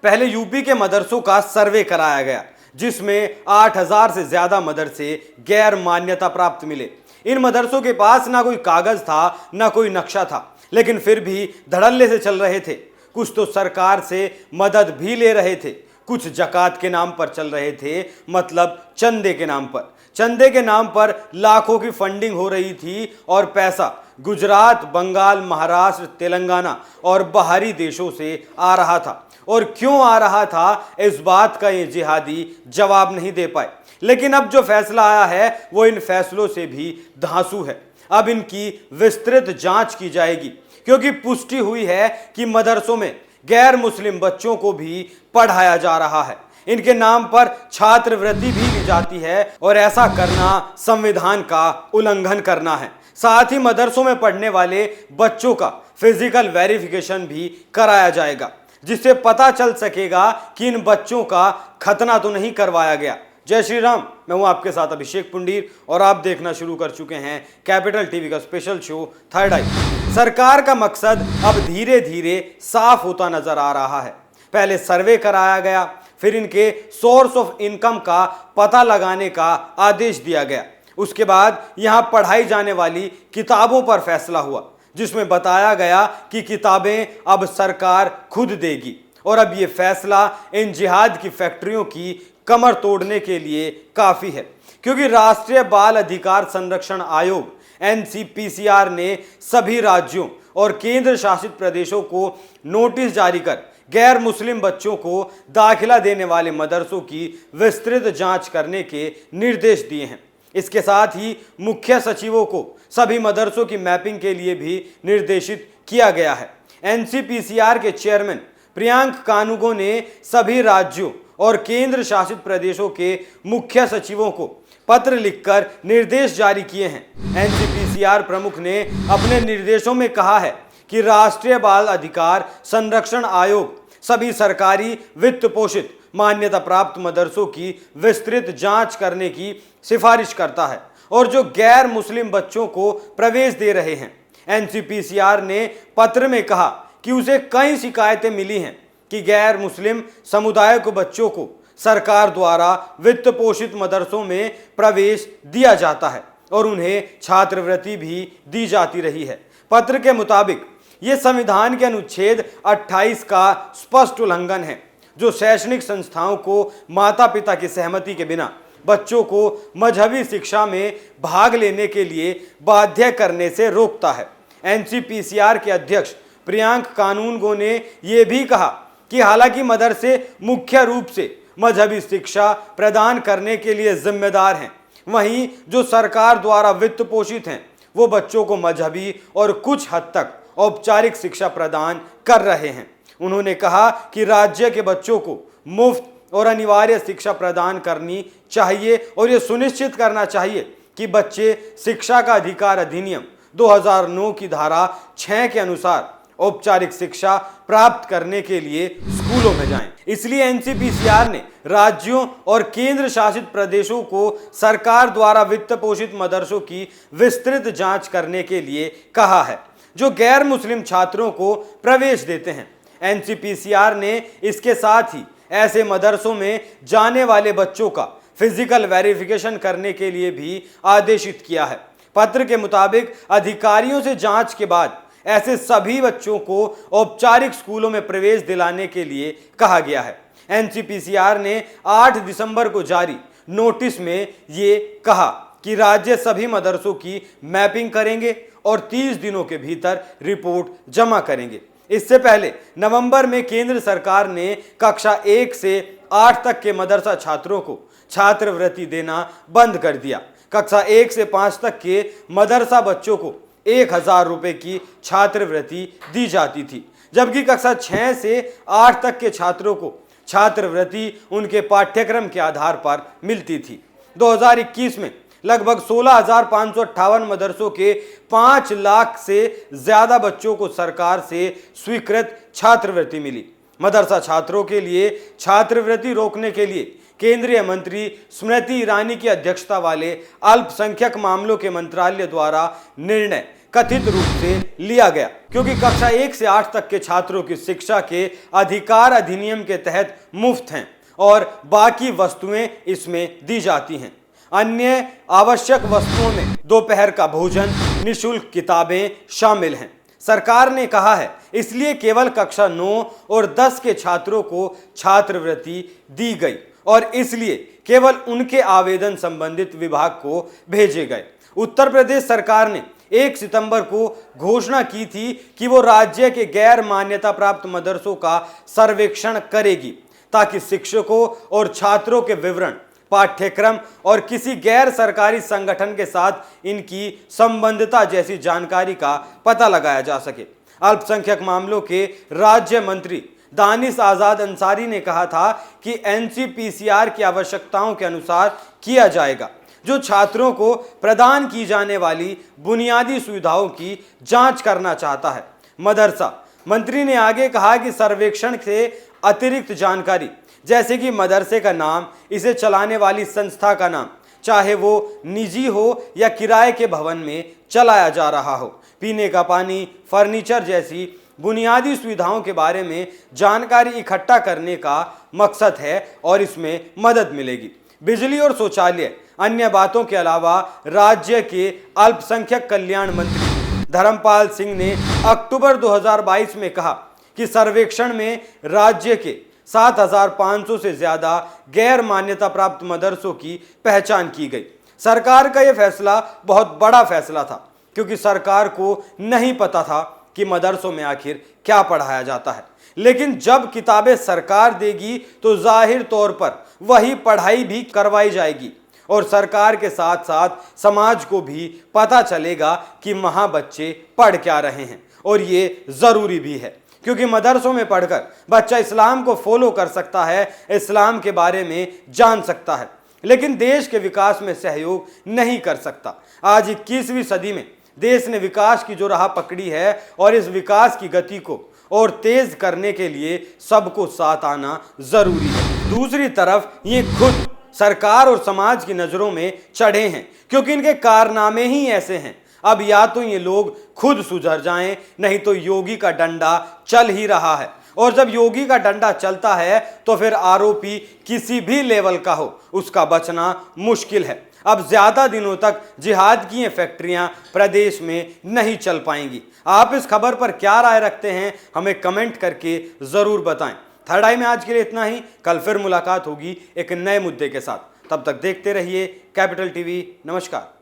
पहले यूपी के मदरसों का सर्वे कराया गया, जिसमें 8,000 से ज्यादा मदरसे गैर मान्यता प्राप्त मिले। इन मदरसों के पास ना कोई कागज था, ना कोई नक्शा था, लेकिन फिर भी धड़ल्ले से चल रहे थे। कुछ तो सरकार से मदद भी ले रहे थे, कुछ जकात के नाम पर चल रहे थे, मतलब चंदे के नाम पर। चंदे के नाम पर लाखों की फंडिंग हो रही थी और पैसा गुजरात, बंगाल, महाराष्ट्र, तेलंगाना और बाहरी देशों से आ रहा था। और क्यों आ रहा था, इस बात का ये जिहादी जवाब नहीं दे पाए। लेकिन अब जो फैसला आया है वो इन फैसलों से भी धांसू है। अब इनकी विस्तृत जांच की जाएगी, क्योंकि पुष्टि हुई है कि मदरसों में गैर मुस्लिम बच्चों को भी पढ़ाया जा रहा है। इनके नाम पर छात्रवृत्ति भी ली जाती है और ऐसा करना संविधान का उल्लंघन करना है। साथ ही मदरसों में पढ़ने वाले बच्चों का फिजिकल वेरिफिकेशन भी कराया जाएगा, जिससे पता चल सकेगा कि इन बच्चों का खतना तो नहीं करवाया गया। जय श्री राम। मैं हूं आपके साथ अभिषेक पुंडीर और आप देखना शुरू कर चुके हैं कैपिटल टीवी का स्पेशल शो थर्ड आई। सरकार का मकसद अब धीरे धीरे साफ होता नजर आ रहा है। पहले सर्वे कराया गया, फिर इनके सोर्स ऑफ इनकम का पता लगाने का आदेश दिया गया। उसके बाद यहां पढ़ाई जाने वाली किताबों पर फैसला हुआ, जिसमें बताया गया कि किताबें अब सरकार खुद देगी। और अब यह फैसला इन जिहाद की फैक्ट्रियों की कमर तोड़ने के लिए काफी है, क्योंकि राष्ट्रीय बाल अधिकार संरक्षण आयोग एनसीपीसीआर ने सभी राज्यों और केंद्र शासित प्रदेशों को नोटिस जारी कर गैर मुस्लिम बच्चों को दाखिला देने वाले मदरसों की विस्तृत जांच करने के निर्देश दिए हैं। इसके साथ ही मुख्य सचिवों को सभी मदरसों की मैपिंग के लिए भी निर्देशित किया गया है। एनसीपीसीआर के चेयरमैन प्रियांक कानूगो ने सभी राज्यों और केंद्र शासित प्रदेशों के मुख्य सचिवों को पत्र लिखकर निर्देश जारी किए हैं। एनसीपीसीआर प्रमुख ने अपने निर्देशों में कहा है कि राष्ट्रीय बाल अधिकार संरक्षण आयोग सभी सरकारी वित्त पोषित मान्यता प्राप्त मदरसों की विस्तृत जांच करने की सिफारिश करता है और जो गैर मुस्लिम बच्चों को प्रवेश दे रहे हैं। एनसीपीसीआर ने पत्र में कहा कि उसे कई शिकायतें मिली हैं कि गैर मुस्लिम समुदाय को बच्चों को सरकार द्वारा वित्त पोषित मदरसों में प्रवेश दिया जाता है और उन्हें छात्रवृत्ति भी दी जाती रही है। पत्र के मुताबिक ये संविधान के अनुच्छेद 28 का स्पष्ट उल्लंघन है, जो शैक्षणिक संस्थाओं को माता पिता की सहमति के बिना बच्चों को मजहबी शिक्षा में भाग लेने के लिए बाध्य करने से रोकता है। एनसीपीसीआर के अध्यक्ष प्रियांक कानूनगो ने यह भी कहा कि हालांकि मदरसे मुख्य रूप से मजहबी शिक्षा प्रदान करने के लिए जिम्मेदार हैं, वहीं जो सरकार द्वारा वित्त पोषित हैं वो बच्चों को मजहबी और कुछ हद तक औपचारिक शिक्षा प्रदान कर रहे हैं। उन्होंने कहा कि राज्य के बच्चों को मुफ्त और अनिवार्य शिक्षा प्रदान करनी चाहिए और ये सुनिश्चित करना चाहिए कि बच्चे शिक्षा का अधिकार अधिनियम 2009 की धारा 6 के अनुसार औपचारिक शिक्षा प्राप्त करने के लिए स्कूलों में जाएं। इसलिए एनसीपीसीआर ने राज्यों और केंद्र शासित प्रदेशों को सरकार द्वारा वित्त पोषित मदरसों की विस्तृत जांच करने के लिए कहा है, जो गैर मुस्लिम छात्रों को प्रवेश देते हैं। एनसीपीसीआर ने इसके साथ ही ऐसे मदरसों में जाने वाले बच्चों का फिजिकल वेरिफिकेशन करने के लिए भी आदेशित किया है। पत्र के मुताबिक अधिकारियों से जांच के बाद ऐसे सभी बच्चों को औपचारिक स्कूलों में प्रवेश दिलाने के लिए कहा गया है। एनसीपीसीआर ने 8 दिसंबर को जारी नोटिस में ये कहा कि राज्य सभी मदरसों की मैपिंग करेंगे और 30 दिनों के भीतर रिपोर्ट जमा करेंगे। इससे पहले नवंबर में केंद्र सरकार ने कक्षा 1 से 8 तक के मदरसा छात्रों को छात्रवृत्ति देना बंद कर दिया। कक्षा 1 से 5 तक के मदरसा बच्चों को 1,000 रुपए की छात्रवृत्ति दी जाती थी, जबकि कक्षा 6 से 8 तक के छात्रों को छात्रवृत्ति उनके पाठ्यक्रम के आधार पर मिलती थी। 2021 में लगभग 16,558 मदरसों के 5 लाख से ज्यादा बच्चों को सरकार से स्वीकृत छात्रवृत्ति मिली। मदरसा छात्रों के लिए छात्रवृत्ति रोकने के लिए केंद्रीय मंत्री स्मृति ईरानी की अध्यक्षता वाले अल्पसंख्यक मामलों के मंत्रालय द्वारा निर्णय कथित रूप से लिया गया, क्योंकि कक्षा 1 से 8 तक के छात्रों की शिक्षा के अधिकार अधिनियम के तहत मुफ्त हैं और बाकी वस्तुएं इसमें दी जाती हैं। अन्य आवश्यक वस्तुओं में दोपहर का भोजन, निःशुल्क किताबें शामिल हैं। सरकार ने कहा है इसलिए केवल कक्षा 9 और 10 के छात्रों को छात्रवृत्ति दी गई और इसलिए केवल उनके आवेदन संबंधित विभाग को भेजे गए। उत्तर प्रदेश सरकार ने 1 सितंबर को घोषणा की थी कि वो राज्य के गैर मान्यता प्राप्त मदरसों का सर्वेक्षण करेगी ताकि शिक्षकों और छात्रों के विवरण, पाठ्यक्रम और किसी गैर सरकारी संगठन के साथ इनकी संबंधता जैसी जानकारी का पता लगाया जा सके। अल्पसंख्यक मामलों के राज्य मंत्री दानिश आजाद अंसारी ने कहा था कि एनसीपीसीआर की आवश्यकताओं के अनुसार किया जाएगा, जो छात्रों को प्रदान की जाने वाली बुनियादी सुविधाओं की जांच करना चाहता है। मदरसा मंत्री ने आगे कहा कि सर्वेक्षण से अतिरिक्त जानकारी जैसे कि मदरसे का नाम, इसे चलाने वाली संस्था का नाम, चाहे वो निजी हो या किराए के भवन में चलाया जा रहा हो, पीने का पानी, फर्नीचर जैसी बुनियादी सुविधाओं के बारे में जानकारी इकट्ठा करने का मकसद है और इसमें मदद मिलेगी। बिजली और शौचालय अन्य बातों के अलावा राज्य के अल्पसंख्यक कल्याण मंत्री धर्मपाल सिंह ने अक्टूबर 2022 में कहा कि सर्वेक्षण में राज्य के 7,500 से ज्यादा गैर मान्यता प्राप्त मदरसों की पहचान की गई। सरकार का यह फैसला बहुत बड़ा फैसला था, क्योंकि सरकार को नहीं पता था कि मदरसों में आखिर क्या पढ़ाया जाता है। लेकिन जब किताबें सरकार देगी तो जाहिर तौर पर वही पढ़ाई भी करवाई जाएगी और सरकार के साथ साथ समाज को भी पता चलेगा कि वहां बच्चे पढ़ क्या रहे हैं। और ये जरूरी भी है, क्योंकि मदरसों में पढ़कर बच्चा इस्लाम को फॉलो कर सकता है, इस्लाम के बारे में जान सकता है, लेकिन देश के विकास में सहयोग नहीं कर सकता। आज 21वीं सदी में देश ने विकास की जो राह पकड़ी है और इस विकास की गति को और तेज करने के लिए सबको साथ आना जरूरी है। दूसरी तरफ ये खुद सरकार और समाज की नजरों में चढ़े हैं, क्योंकि इनके कारनामे ही ऐसे हैं। अब या तो ये लोग खुद सुधर जाएं, नहीं तो योगी का डंडा चल ही रहा है और जब योगी का डंडा चलता है तो फिर आरोपी किसी भी लेवल का हो, उसका बचना मुश्किल है। अब ज्यादा दिनों तक जिहाद की ये फैक्ट्रियां प्रदेश में नहीं चल पाएंगी। आप इस खबर पर क्या राय रखते हैं, हमें कमेंट करके जरूर बताएं। थर्ड आई में आज के लिए इतना ही। कल फिर मुलाकात होगी एक नए मुद्दे के साथ। तब तक देखते रहिए कैपिटल टीवी। नमस्कार।